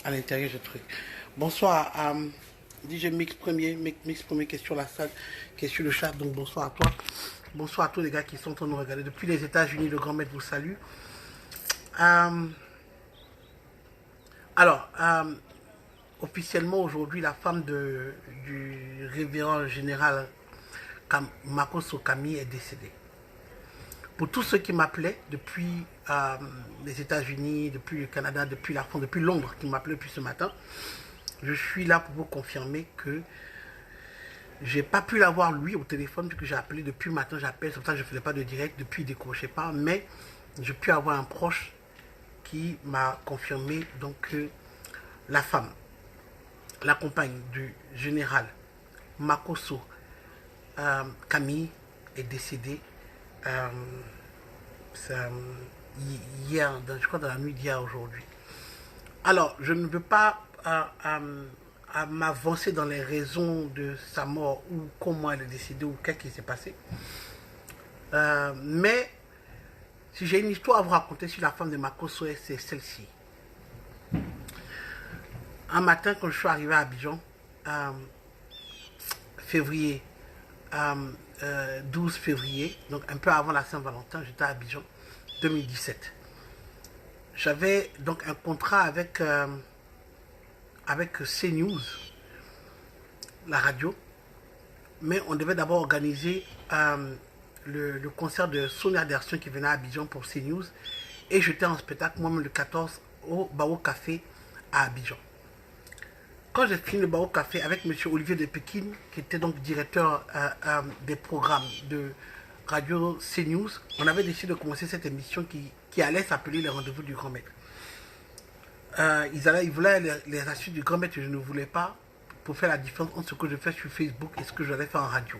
à l'intérieur du truc. Bonsoir à DJ Mix premier qui est sur la salle, qui est sur le chat, donc bonsoir à toi. Bonsoir à tous les gars qui sont en train de nous regarder. Depuis les États-Unis, le grand maître vous salue. Alors, officiellement aujourd'hui, la femme du révérend général Makosso Kami est décédée. Pour tous ceux qui m'appelaient depuis les États-Unis, depuis le Canada, depuis la France, depuis Londres, qui m'appelaient depuis ce matin, je suis là pour vous confirmer que j'ai pas pu l'avoir lui au téléphone, puisque j'ai appelé depuis le matin, j'appelle, c'est pour ça que je ne faisais pas de direct, depuis il ne décrochait pas, mais j'ai pu avoir un proche qui m'a confirmé donc que la femme, la compagne du général Makosso Kami est décédée hier, je crois dans la nuit d'hier aujourd'hui. Alors, je ne veux pas m'avancer dans les raisons de sa mort ou comment elle est décédée ou qu'est-ce qui s'est passé. Mais si j'ai une histoire à vous raconter sur la femme de Makosso, c'est celle-ci. Un matin, quand je suis arrivé à Abidjan, février, 12 février, donc un peu avant la Saint-Valentin, j'étais à Abidjan, 2017. J'avais donc un contrat avec CNews, la radio, mais on devait d'abord organiser le concert de Sonia Dersion qui venait à Abidjan pour CNews, et j'étais en spectacle moi-même le 14 au Bao Café à Abidjan. Quand j'ai fini le Bao Café avec M. Olivier de Pékin, qui était donc directeur des programmes de radio CNews, on avait décidé de commencer cette émission qui allait s'appeler les rendez-vous du grand maître. Ils voulaient les astuces du grand maître, je ne voulais pas, pour faire la différence entre ce que je fais sur Facebook et ce que j'allais faire en radio.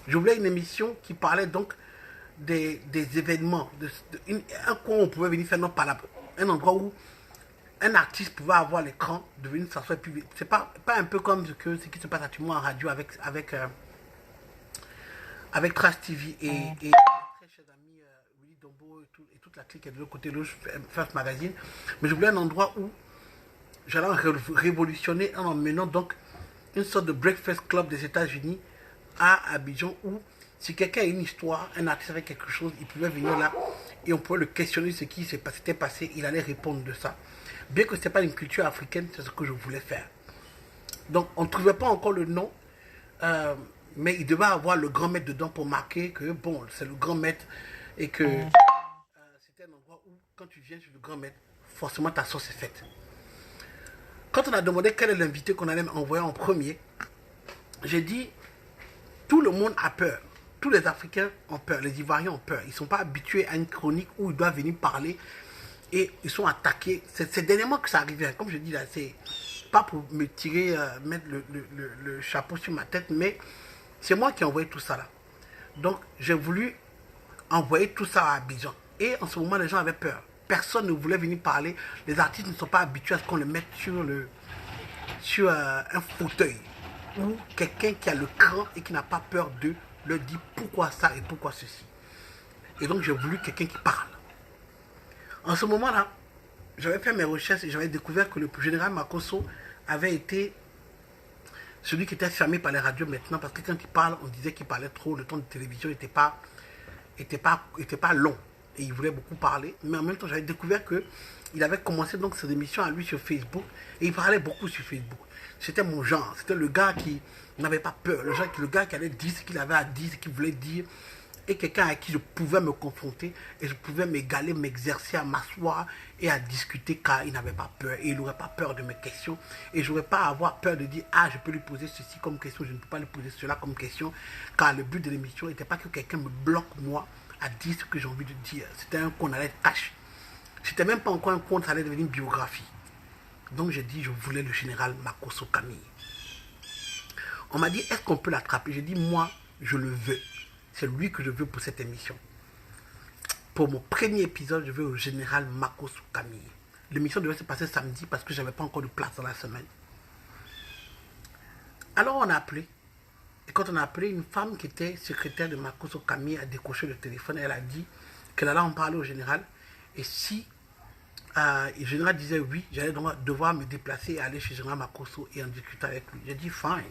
Je voulais une émission qui parlait donc des événements, un coin où on pouvait venir faire non par là, un endroit où un artiste pouvait avoir l'écran, de venir s'asseoir. C'est pas un peu comme ce qui se passe actuellement en radio avec Trash TV et très cher ami Willy Dombo et toute la clique de l'autre côté, le First Magazine. Mais je voulais un endroit où j'allais révolutionner en emmenant donc une sorte de breakfast club des États-Unis à Abidjan, où si quelqu'un a une histoire, un artiste avec quelque chose, il pouvait venir là et on pouvait le questionner ce qui s'était passé, il allait répondre de ça. Bien que ce n'était pas une culture africaine, c'est ce que je voulais faire. Donc on ne trouvait pas encore le nom, mais il devait avoir le grand maître dedans pour marquer que bon, c'est le grand maître et que c'était un endroit où quand tu viens sur le grand maître, forcément ta sauce est faite. Quand on a demandé quel est l'invité qu'on allait envoyer en premier, j'ai dit tout le monde a peur. Tous les Africains ont peur, les Ivoiriens ont peur. Ils ne sont pas habitués à une chronique où ils doivent venir parler et ils sont attaqués. C'est dernièrement que ça arrivait. Comme je dis là, c'est pas pour me tirer, mettre le chapeau sur ma tête, mais c'est moi qui ai envoyé tout ça là. Donc j'ai voulu envoyer tout ça à Abidjan. Et en ce moment, les gens avaient peur. Personne ne voulait venir parler. Les artistes ne sont pas habitués à ce qu'on les mette sur un fauteuil. Ou quelqu'un qui a le cran et qui n'a pas peur de leur dire pourquoi ça et pourquoi ceci. Et donc j'ai voulu quelqu'un qui parle. En ce moment-là, j'avais fait mes recherches et j'avais découvert que le général Makosso avait été celui qui était fermé par les radios maintenant, parce que quand il parle, on disait qu'il parlait trop, le temps de télévision n'était pas long. Et il voulait beaucoup parler, mais en même temps, j'avais découvert qu'il avait commencé donc ses émissions à lui sur Facebook, et il parlait beaucoup sur Facebook. C'était mon genre, c'était le gars qui n'avait pas peur, le gars qui allait dire ce qu'il avait à dire, ce qu'il voulait dire, et quelqu'un à qui je pouvais me confronter, et je pouvais m'égaler, m'exercer à m'asseoir et à discuter, car il n'avait pas peur, et il n'aurait pas peur de mes questions, et je n'aurais pas à avoir peur de dire, ah, je peux lui poser ceci comme question, je ne peux pas lui poser cela comme question, car le but de l'émission n'était pas que quelqu'un me bloque, moi, à dire ce que j'ai envie de dire. C'était un qu'on allait cacher. C'était même pas encore un compte, ça allait devenir une biographie. Donc j'ai dit, je voulais le général Makosso Kami. On m'a dit, est-ce qu'on peut l'attraper? J'ai dit, moi, je le veux. C'est lui que je veux pour cette émission. Pour mon premier épisode, je veux le général Makosso Kami. L'émission devait se passer samedi parce que je n'avais pas encore de place dans la semaine. Alors on a appelé. Et quand on a appelé, une femme qui était secrétaire de Makosso Kami a décroché le téléphone. Elle a dit qu'elle allait en parler au général. Et si Et Général disait oui, j'allais devoir me déplacer et aller chez Général Makosso et en discuter avec lui. J'ai dit fine.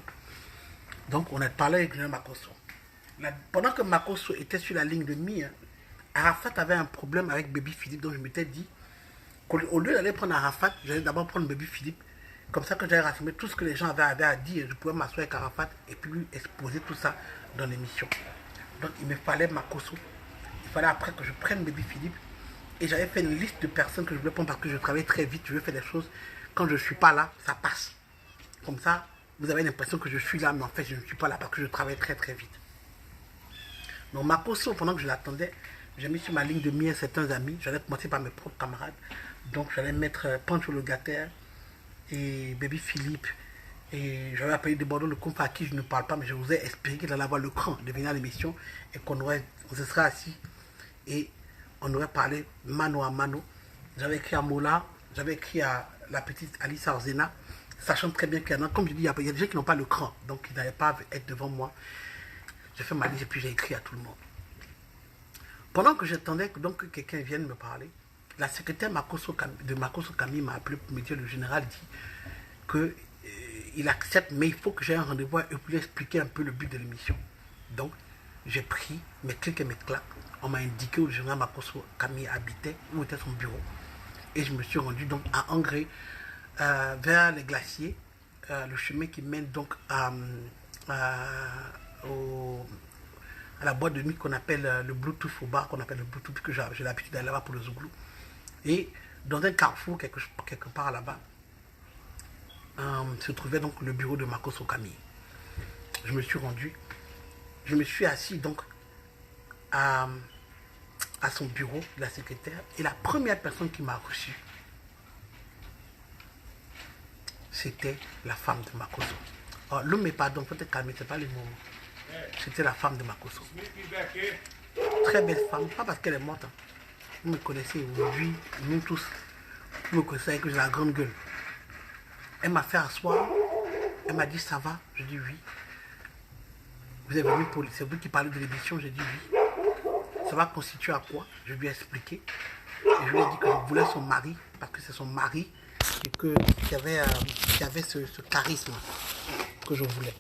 Donc on a parlé avec Général Makosso. Pendant que Makosso était sur la ligne de mire, Arafat avait un problème avec Baby Philippe, donc je m'étais dit qu'au lieu d'aller prendre Arafat, j'allais d'abord prendre Baby Philippe. Comme ça que j'allais rassembler tout ce que les gens avaient à dire, je pouvais m'asseoir avec Arafat et puis lui exposer tout ça dans l'émission. Donc il me fallait Makosso. Il fallait après que je prenne Baby Philippe. Et j'avais fait une liste de personnes que je voulais prendre parce que je travaille très vite, je veux faire des choses. Quand je ne suis pas là, ça passe. Comme ça, vous avez l'impression que je suis là, mais en fait, je ne suis pas là parce que je travaille très très vite. Donc Makosso, pendant que je l'attendais, j'ai mis sur ma ligne de mire certains amis. J'allais commencer par mes propres camarades. Donc j'allais mettre Pancho Logataire et Baby Philippe. Et j'avais appelé des Bordeaux le compas à qui je ne parle pas, mais je vous ai expliqué qu'il allait avoir le cran de venir à l'émission et qu'on se serait assis et on aurait parlé mano à mano. J'avais écrit à Mola, j'avais écrit à la petite Alice Arzena, sachant très bien qu'il y en a, comme je dis, il y a des gens qui n'ont pas le cran, donc ils n'allaient pas être devant moi. J'ai fait ma liste et puis j'ai écrit à tout le monde. Pendant que j'attendais donc, que quelqu'un vienne me parler, la secrétaire de Makosso Camille m'a appelé pour me dire, le général dit que il accepte, mais il faut que j'aie un rendez-vous et puis lui expliquer un peu le but de l'émission. Donc, j'ai pris mes clics et mes claques. On m'a indiqué où le général Makosso Camille habitait, où était son bureau. Et je me suis rendu donc à Angré, vers les glaciers, le chemin qui mène donc à la boîte de nuit qu'on appelle le Bluetooth, au bar qu'on appelle le Bluetooth, que j'ai l'habitude d'aller là-bas pour le Zouglou. Et dans un carrefour, quelque part là-bas, se trouvait donc le bureau de Makosso Camille. Je me suis rendu, je me suis assis donc à son bureau, la secrétaire, et la première personne qui m'a reçu, c'était la femme de Makosso. Oh, l'homme est pardon, faut te calmer, c'est pas le moment. C'était la femme de Makosso. Très belle femme, pas parce qu'elle est morte. Hein. Vous me connaissez aujourd'hui, nous tous, vous me connaissez avec que j'ai la grande gueule. Elle m'a fait asseoir, elle m'a dit ça va, je dis oui. Vous êtes venu pour, c'est vous qui parlez de l'édition, j'ai dit oui. Ça va constituer à quoi? Je lui ai expliqué. Et je lui ai dit que je voulais son mari, parce que c'est son mari qui avait ce charisme que je voulais.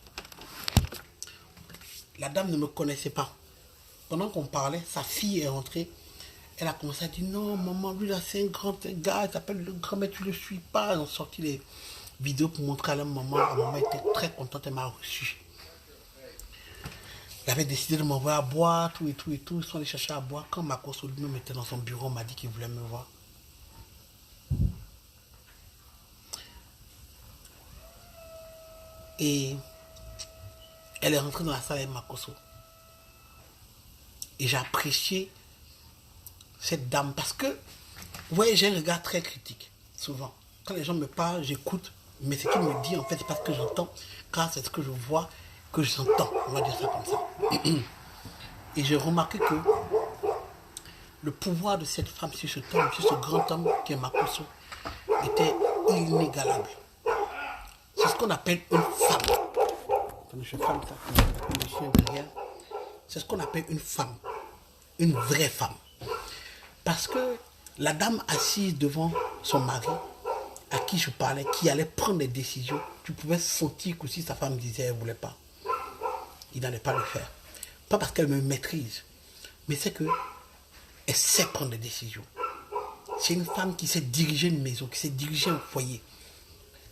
La dame ne me connaissait pas. Pendant qu'on parlait, sa fille est rentrée. Elle a commencé à dire non, maman, lui là c'est un grand gars, il s'appelle le grand, mais tu ne le suis pas. Ils ont sorti les vidéos pour montrer à la maman. La maman était très contente, elle m'a reçu. Il avait décidé de m'envoyer à boire, tout et tout et tout. Ils sont allés chercher à boire. Quand Makosso lui-même était dans son bureau, on m'a dit qu'il voulait me voir. Et elle est rentrée dans la salle avec Makosso. Et j'ai apprécié cette dame parce que, vous voyez, j'ai un regard très critique, souvent. Quand les gens me parlent, j'écoute, mais ce qu'ils me disent, en fait, c'est pas ce que j'entends, car c'est ce que je vois, que j'entends. On va dire ça comme ça. Et j'ai remarqué que le pouvoir de cette femme sur ce grand homme qui est Makosso, était inégalable. C'est ce qu'on appelle une femme. Quand je femme ça, c'est ce qu'on appelle une femme. Une vraie femme. Parce que la dame assise devant son mari, à qui je parlais, qui allait prendre des décisions, tu pouvais sentir que si sa femme disait qu'elle ne voulait pas, il n'allait pas le faire. Pas parce qu'elle me maîtrise, mais c'est qu'elle sait prendre des décisions. C'est une femme qui sait diriger une maison, qui sait diriger un foyer.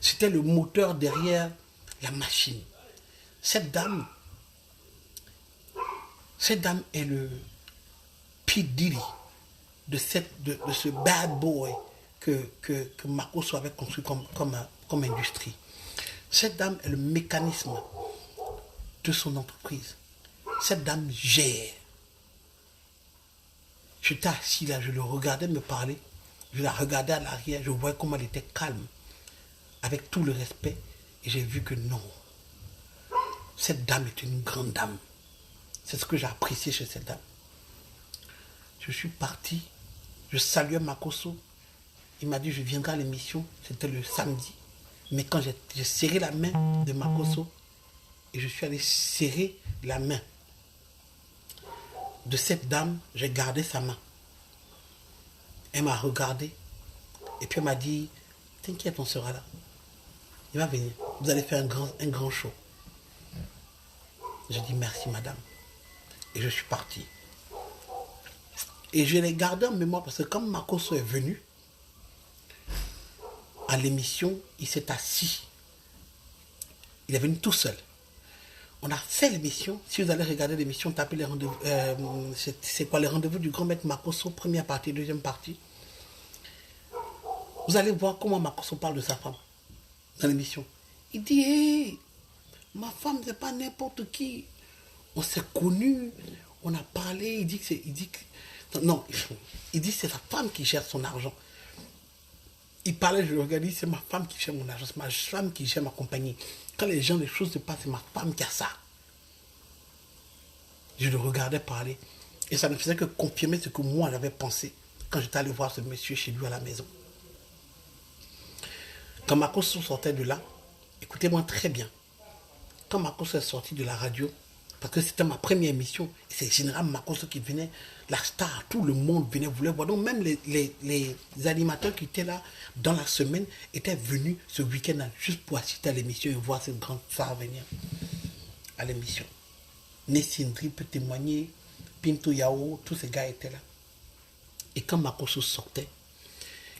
C'était le moteur derrière la machine. Cette dame est le P. Diddy de ce bad boy que Makosso avait construit comme industrie. Cette dame est le mécanisme de son entreprise. Cette dame gère. J'étais assis là, je le regardais me parler, je la regardais à l'arrière, je voyais comment elle était calme, avec tout le respect, et j'ai vu que non. Cette dame est une grande dame. C'est ce que j'ai apprécié chez cette dame. Je suis parti, je saluais Makosso. Il m'a dit je viendrai à l'émission, c'était le samedi. Mais quand j'ai serré la main de Makosso, et je suis allé serrer la main de cette dame, j'ai gardé sa main. Elle m'a regardé Et puis elle m'a dit, t'inquiète, on sera là. Il va venir. Vous allez faire un grand show. J'ai dit merci madame. Et je suis parti. Et je l'ai gardé en mémoire parce que quand Makosso est venu à l'émission, il s'est assis. Il est venu tout seul. On a fait l'émission. Si vous allez regarder l'émission, tapez les rendez-vous. C'est quoi les rendez-vous du grand maître Makosso, première partie, deuxième partie. Vous allez voir comment Makosso parle de sa femme dans l'émission. Il dit, hey, ma femme, c'est pas n'importe qui. On s'est connus, on a parlé. Il dit que c'est sa femme qui gère son argent. Il parlait, je le regardais, c'est ma femme qui gère mon argent, c'est ma femme qui gère ma compagnie. Quand les choses se passent, c'est ma femme qui a ça. Je le regardais parler. Et ça ne faisait que confirmer ce que moi j'avais pensé quand j'étais allé voir ce monsieur chez lui à la maison. Quand Makosso sortait de là, écoutez-moi très bien. Quand Makosso est sorti de la radio, parce que c'était ma première émission, et c'est général Makosso qui venait, la star, tout le monde venait, voulait voir. Donc même les animateurs qui étaient là dans la semaine étaient venus ce week-end juste pour assister à l'émission et voir cette grande star venir à l'émission. Nessindri peut témoigner, Pinto Yao, tous ces gars étaient là. Et quand Makosso sortait,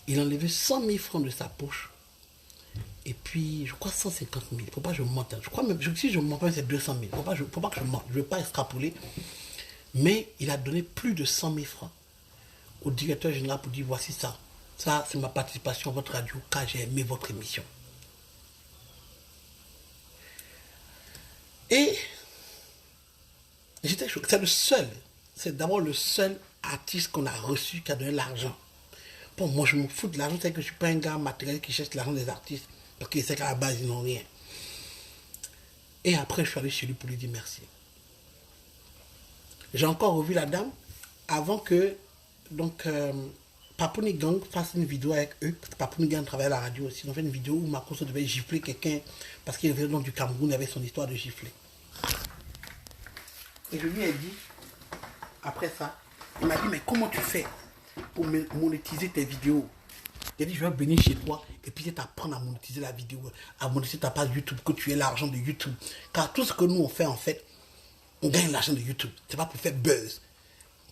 il enlevait 100 000 francs de sa poche. Et puis, je crois 150 000. Il ne faut pas que je monte. Je crois même, si je monte, c'est 200 000. Il ne faut pas que je monte. Je ne veux pas extrapoler. Mais il a donné plus de 100 000 francs au directeur général pour dire, voici ça. Ça, c'est ma participation à votre radio, car j'ai aimé votre émission. Et j'étais choqué. C'est le seul. C'est d'abord le seul artiste qu'on a reçu qui a donné l'argent. Bon, moi, je me fous de l'argent. C'est que je ne suis pas un gars matériel qui cherche l'argent des artistes. Parce qu'il sait qu'à la base, ils n'ont rien. Et après, je suis allé chez lui pour lui dire merci. J'ai encore revu la dame avant que Papouni Gang fasse une vidéo avec eux. Parce que Papouni Gang travaille à la radio aussi. Ils ont fait une vidéo où Makosso devait gifler quelqu'un parce qu'il venait du Cameroun avec son histoire de gifler. Et je lui ai dit, après ça, il m'a dit, mais comment tu fais pour monétiser tes vidéos? Il a dit, je vais venir chez toi et puis t'apprendre à monétiser la vidéo, à monétiser ta page YouTube, que tu aies l'argent de YouTube. Car tout ce que nous on fait en fait, on gagne l'argent de YouTube. C'est pas pour faire buzz.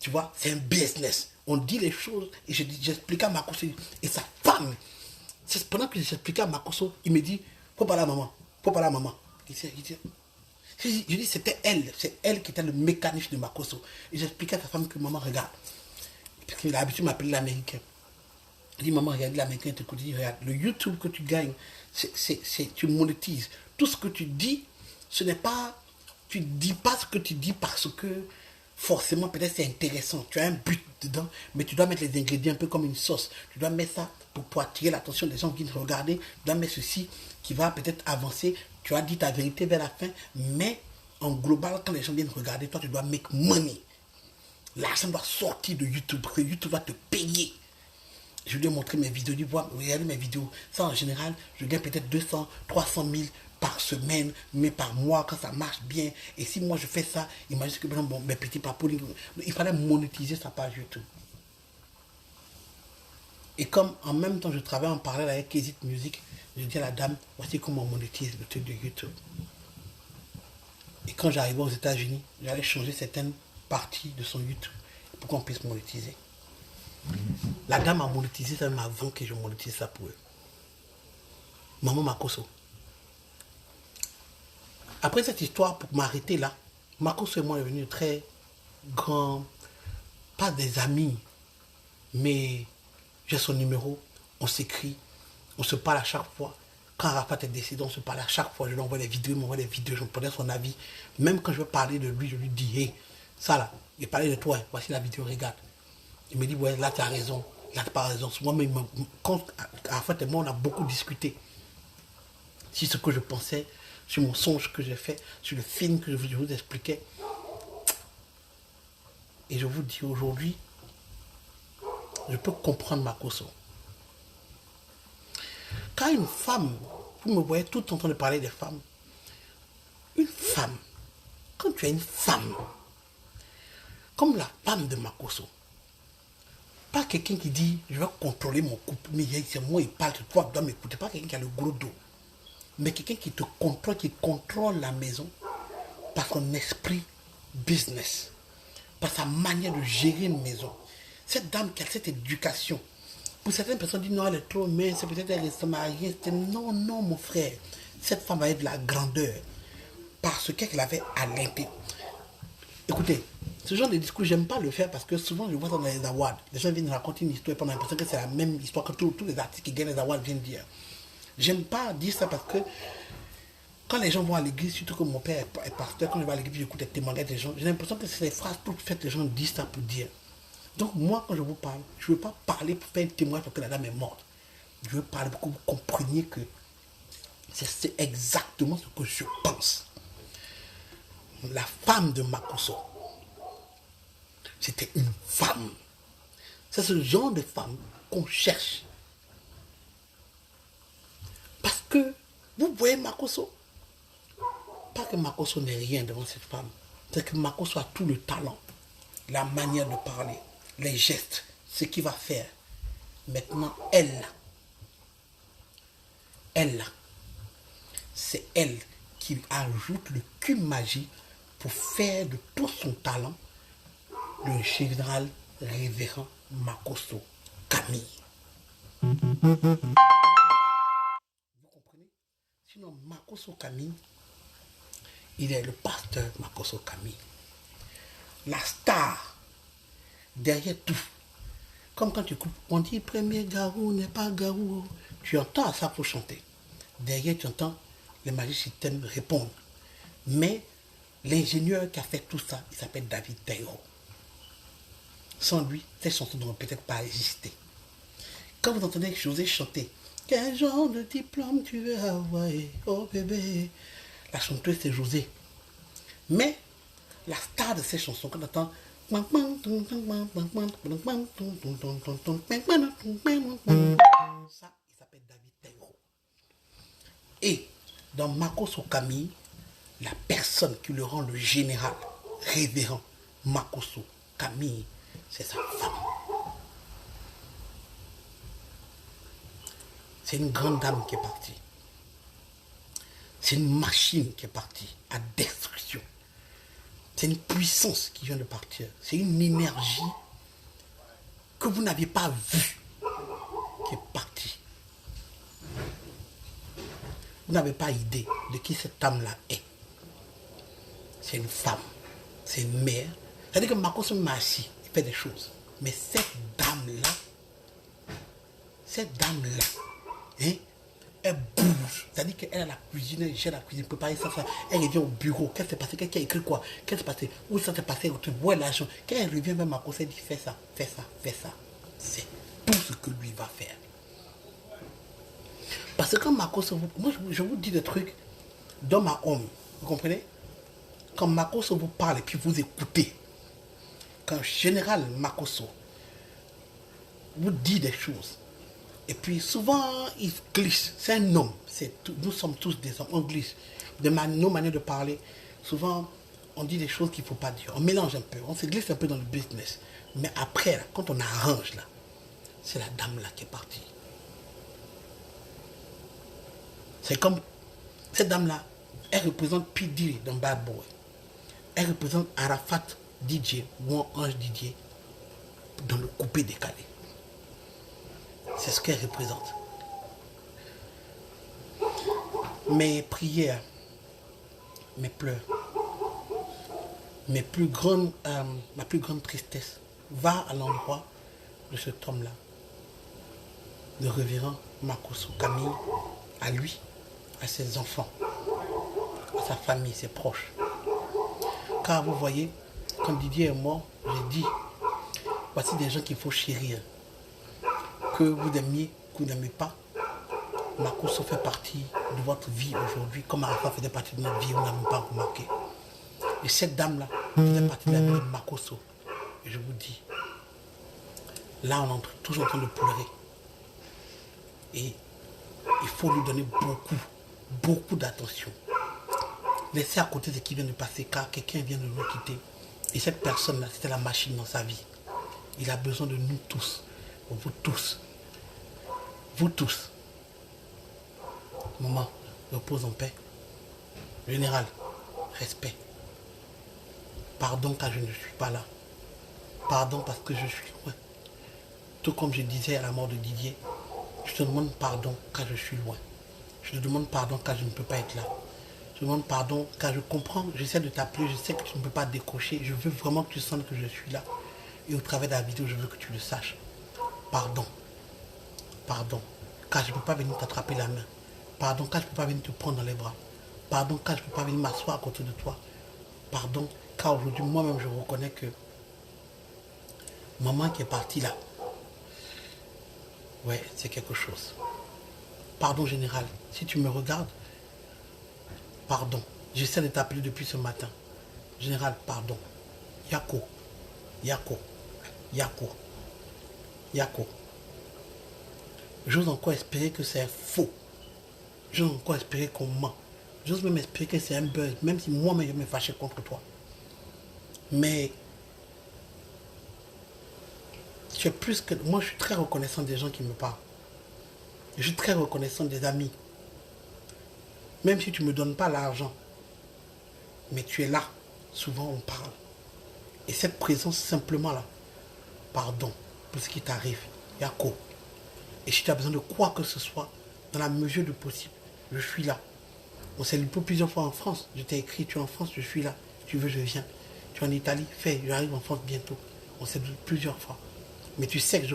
Tu vois, c'est un business. On dit les choses et j'explique à Makosso et sa femme. C'est pendant que j'expliquais à Makosso, il me dit, faut parler à maman, faut parler à maman. Je dis, c'était elle, c'est elle qui était le mécanisme de Makosso. Et j'expliquais à sa femme que maman regarde. Parce qu'il a l'habitude de m'appeler l'américain. Il dit, maman, regarde l'américain, il dit, regarde, le YouTube que tu gagnes, tu monétises. Tout ce que tu dis, ce n'est pas, tu ne dis pas ce que tu dis parce que forcément, peut-être c'est intéressant. Tu as un but dedans, mais tu dois mettre les ingrédients un peu comme une sauce. Tu dois mettre ça pour attirer l'attention des gens qui te regardent. Tu dois mettre ceci qui va peut-être avancer. Tu as dit ta vérité vers la fin, mais en global, quand les gens viennent regarder, toi, tu dois make money. L'argent doit sortir de YouTube, parce que YouTube va te payer. Je lui ai montré mes vidéos, regardez mes vidéos. Ça, en général, je gagne peut-être 200, 300 000 par semaine, mais par mois, quand ça marche bien. Et si moi, je fais ça, imagine que, bon, mes petits papous, il fallait monétiser sa page YouTube. Et comme en même temps, je travaille en parallèle avec Kezit Music, je dis à la dame, voici comment on monétise le truc de YouTube. Et quand j'arrivais aux États-Unis, j'allais changer certaines parties de son YouTube pour qu'on puisse monétiser. La dame a monétisé ça même avant que je monétise ça pour eux. Maman Makosso. Après cette histoire, pour m'arrêter là, Makosso et moi est devenu très grand, pas des amis, mais j'ai son numéro, on s'écrit, on se parle à chaque fois. Quand Arafat est décédé, on se parle à chaque fois. Je lui envoie des vidéos, il m'envoie des vidéos, je me prenais son avis. Même quand je veux parler de lui, je lui dis, hey, ça là, il parlait de toi, voici la vidéo, regarde. Il me dit, ouais, là tu as raison, là tu n'as pas raison. Moi, quand Arafat et moi, on a beaucoup discuté sur ce que je pensais, sur mon songe que j'ai fait, sur le film que je vous expliquais. Et je vous dis aujourd'hui, je peux comprendre Makosso. Quand une femme, vous me voyez tout en train de parler des femmes, une femme, quand tu es une femme, comme la femme de Makosso, Pas quelqu'un qui dit, je vais contrôler mon couple, mais c'est moi, il parle, toi, tu dois m'écouter. Pas quelqu'un qui a le gros dos. Mais quelqu'un qui te contrôle, qui contrôle la maison par son esprit business, par sa manière de gérer une maison. Cette dame qui a cette éducation, pour certaines personnes disent non, elle est trop mince, c'est peut-être elle se marie. Non, non, mon frère. Cette femme avait de la grandeur parce qu'elle avait à l'intérieur. Écoutez, ce genre de discours, j'aime pas le faire parce que souvent je vois ça dans les awards. Les gens viennent raconter une histoire et on a l'impression que c'est la même histoire que tous les artistes qui gagnent les awards viennent dire. J'aime pas dire ça parce que quand les gens vont à l'église, surtout que mon père est pasteur, quand je vais à l'église, j'écoute les témoignages des gens, j'ai l'impression que c'est des phrases toutes faites, les gens disent ça pour dire. Donc moi, quand je vous parle, je ne veux pas parler pour faire un témoignage parce que la dame est morte. Je veux parler pour que vous compreniez que c'est exactement ce que je pense. La femme de Makosso, c'était une femme. C'est ce genre de femme qu'on cherche. Parce que, vous voyez Makosso, pas que Makosso n'est rien devant cette femme, c'est que Makosso a tout le talent, la manière de parler, les gestes, ce qu'il va faire. Maintenant, c'est elle qui ajoute le cube magie pour faire de tout son talent le général révérend Makosso Camille. Vous comprenez? Sinon, Makosso Camille, il est le pasteur Makosso Camille. La star, derrière tout. Comme quand tu coupes, on dit premier garou n'est pas garou. Tu entends ça pour chanter. Derrière, tu entends les magiciens répondre. Mais l'ingénieur qui a fait tout ça, il s'appelle David Taïro. Sans lui, ces chansons n'auraient peut-être pas existé. Quand vous entendez José chanter, quel genre de diplôme tu veux avoir? Oh bébé. La chanteuse, c'est José. Mais la star de ces chansons, quand on entend ça, il s'appelle David Taïro. Et dans Makosso Camille, la personne qui le rend le général, révérend Makosso Camille, c'est sa femme. C'est une grande dame qui est partie. C'est une machine qui est partie à destruction. C'est une puissance qui vient de partir. C'est une énergie que vous n'aviez pas vue qui est partie. Vous n'avez pas idée de qui cette dame-là est. C'est une femme. C'est une mère. C'est-à-dire que Makosso Massi, il fait des choses. Mais cette dame-là, hein, elle bouge. C'est-à-dire qu'elle a la cuisine, elle gère la cuisine, préparer ça. Elle revient au bureau. Qu'est-ce qui s'est passé? Qu'est-ce qui a écrit quoi? Qu'est-ce qui s'est passé? Où ça s'est passé? Où est l'argent? Quand elle revient vers Makosso, elle dit fais ça, fais ça, fais ça. C'est tout ce que lui va faire. Parce que quand Makosso, moi je vous dis des trucs d'homme à homme. Vous comprenez? Quand Makosso vous parle et puis vous écoutez, quand général Makosso vous dit des choses, et puis souvent il glisse, c'est un homme, nous sommes tous des hommes, on glisse. De nos manières de parler, souvent on dit des choses qu'il ne faut pas dire, on mélange un peu, on se glisse un peu dans le business. Mais après, là, quand on arrange, là, c'est la dame là qui est partie. C'est comme, cette dame là, elle représente P. Diddy dans Bad Boy. Elle représente Arafat DJ, ou Ange Didier, dans le coupé décalé. C'est ce qu'elle représente. Mes prières, mes pleurs, ma plus grande tristesse va à l'endroit de cet homme-là, le révérend Makosso Camille, à lui, à ses enfants, à sa famille, ses proches. Car vous voyez, quand Didier est mort, j'ai dit, voici des gens qu'il faut chérir. Que vous aimiez, que vous n'aimez pas, Makosso fait partie de votre vie aujourd'hui, comme Arafat faisait partie de notre vie, on n'a même pas remarqué. Et cette dame-là faisait partie de la vie de Makosso. Et je vous dis, là on est toujours en train de pleurer. Et il faut lui donner beaucoup d'attention. Laissez à côté ce qui vient de passer, car quelqu'un vient de nous quitter. Et cette personne-là, c'était la machine dans sa vie. Il a besoin de nous tous. Vous tous. Vous tous. Maman, repose en paix. Général, respect. Pardon car je ne suis pas là. Pardon parce que je suis loin. Tout comme je disais à la mort de Didier, je te demande pardon car je suis loin. Je te demande pardon car je ne peux pas être là. Je te demande pardon car je comprends, j'essaie de t'appeler, je sais que tu ne peux pas décrocher. Je veux vraiment que tu sentes que je suis là. Et au travers de la vidéo, je veux que tu le saches. Pardon. Pardon. Car je ne peux pas venir t'attraper la main. Pardon car je ne peux pas venir te prendre dans les bras. Pardon car je ne peux pas venir m'asseoir à côté de toi. Pardon car aujourd'hui, moi-même, je reconnais que maman qui est partie là, ouais, c'est quelque chose. Pardon général, si tu me regardes, pardon. J'essaie de t'appeler depuis ce matin. Général, pardon. Yako, Yako, Yako, Yako. J'ose encore espérer que c'est faux. J'ose encore espérer qu'on ment. J'ose même espérer que c'est un buzz, même si moi-même je me fâchais contre toi. Mais tu es plus que... Moi, je suis très reconnaissant des gens qui me parlent. Je suis très reconnaissant des amis. Même si tu ne me donnes pas l'argent. Mais tu es là. Souvent, on parle. Et cette présence, simplement là, pardon pour ce qui t'arrive. Yako. Et si tu as besoin de quoi que ce soit, dans la mesure du possible, je suis là. On s'est lu plusieurs fois en France. Je t'ai écrit, tu es en France, je suis là. Si tu veux, je viens. Tu es en Italie, fais, j'arrive en France bientôt. On s'est lu plusieurs fois. Mais tu sais que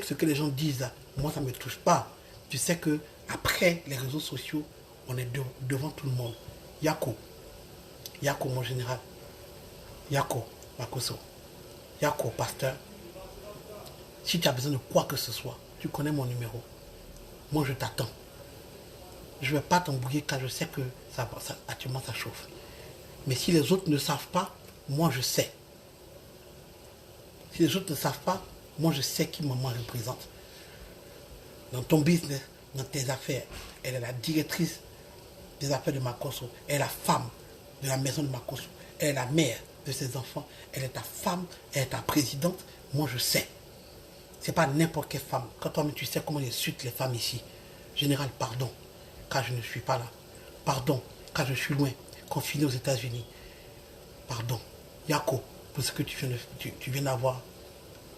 ce que les gens disent là, moi ça ne me touche pas. Tu sais que après les réseaux sociaux, on est devant tout le monde. Yako. Yako, mon général. Yako, Makoso. Yako, pasteur. Si tu as besoin de quoi que ce soit, tu connais mon numéro. Moi, je t'attends. Je ne vais pas t'embrouiller car je sais que actuellement ça chauffe. Mais si les autres ne savent pas, moi je sais. Si les autres ne savent pas, moi je sais qui maman représente. Dans ton business, dans tes affaires, elle est la directrice des affaires de Makoso. Elle est la femme de la maison de Makoso. Elle est la mère de ses enfants. Elle est ta femme, elle est ta présidente. Moi je sais. C'est pas n'importe quelle femme. Quand toi-même tu sais comment insulte les femmes ici. Général, pardon, car je ne suis pas là. Pardon, car je suis loin, confiné aux États-Unis. Pardon, Yako, pour ce que tu viens d'avoir.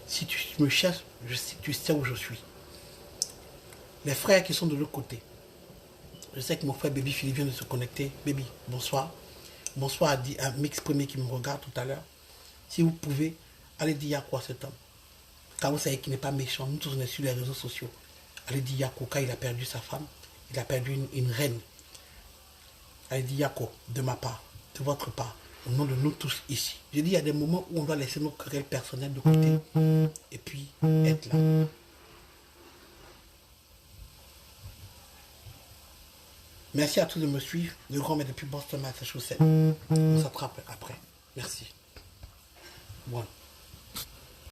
Si tu me cherches, tu sais où je suis. Les frères qui sont de l'autre côté. Je sais que mon frère Baby Philippe vient de se connecter. Baby, bonsoir. Bonsoir à Mix Premier qui me regarde tout à l'heure. Si vous pouvez, allez dire Yako à cet homme. Car vous savez qu'il n'est pas méchant. Nous tous on est sur les réseaux sociaux. Allez dire Yako, car il a perdu sa femme. Il a perdu une reine. Allez dire Yako, de ma part, de votre part, au nom de nous tous ici. Je dis, il y a des moments où on doit laisser nos querelles personnelles de côté et puis être là. Merci à tous de me suivre. Le grand mais depuis Boston, Massachusetts. On s'attrape après. Merci. Voilà.